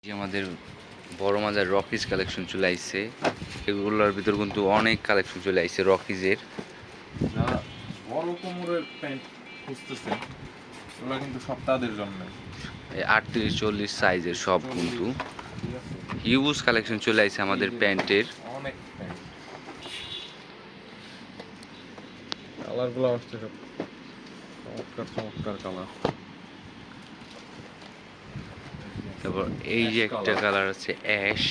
যে আমাদের বড় মাজার রকিজ কালেকশন চলে আইছে। এগুলোর ভিতর কিন্তু অনেক কালেকশন চলে আইছে রকিজের। যারা বড় কোমরের প্যান্ট খুঁজতেছেন ওগুলো কিন্তু সব তাদের জন্য। 38-40 সাইজের সব কিন্তু ঠিক আছে, হিউজ কালেকশন চলে আইছে আমাদের প্যান্টের। অনেক প্যান্ট কালারগুলো আসছে সব চমৎকার চমৎকার কালার। তারপর এই যে একটা কালার আছে অ্যাশ,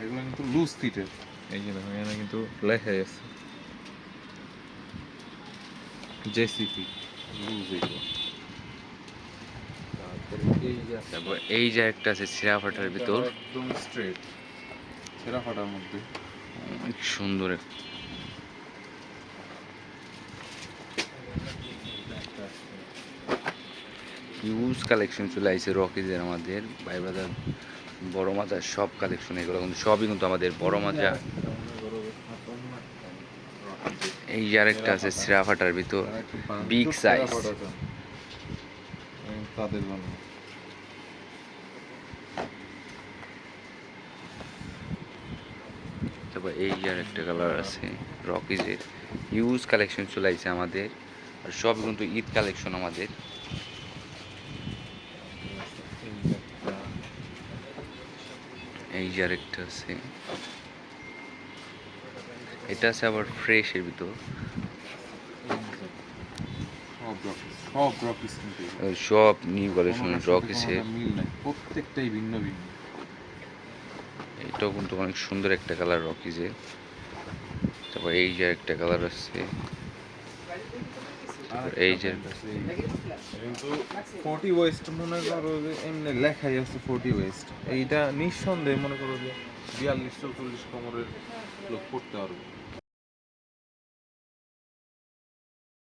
এগুলো কিন্তু লুজ ফিটের। এই যে দেখো এখানে কিন্তু লেখা আছে জেসিপি লুজ এগুলো। তারপর এই যে একটা আছে সিরাফাটার ভিতর, একদম স্ট্রেট ছেঁড়া ফাটার মধ্যে অনেক সুন্দর হিউজ কালেকশন চলে আইছে রকিজের আমাদের ভাই ব্রাদার বড় মাজার সব কালেকশন। এগুলো কিন্তু সবই কিন্তু আমাদের বড় মাজা। এই যে আরেকটা আছে সিরাফাটার ভিতর বিগ সাইজ। তাদের জন্য তারপর এই যে আরেকটা কালার আছে রকিজের। হিউজ কালেকশন চলে আইছে আমাদের, আর সব কিন্তু ঈদ কালেকশন আমাদের। এই যে আরেকটা আছে, এটা আছে আবার ফ্রেশের ভিতর। সব নিউ কালেকশন রকিসের, মিল নাই, প্রত্যেকটাই ভিন্ন ভিন্ন। এটাও কিন্তু অনেক সুন্দর একটা কালার রকিজের। তারপর এই যে একটা কালার আছে, এই যে কিন্তু 40 ওয়েস্ট মনে করো যে এমনি লেখাই আছে 40 ওয়েস্ট, এইটা নিঃসন্দেহে মনে করো যে 42-44 কোমরের লোক পড়তে পারবে।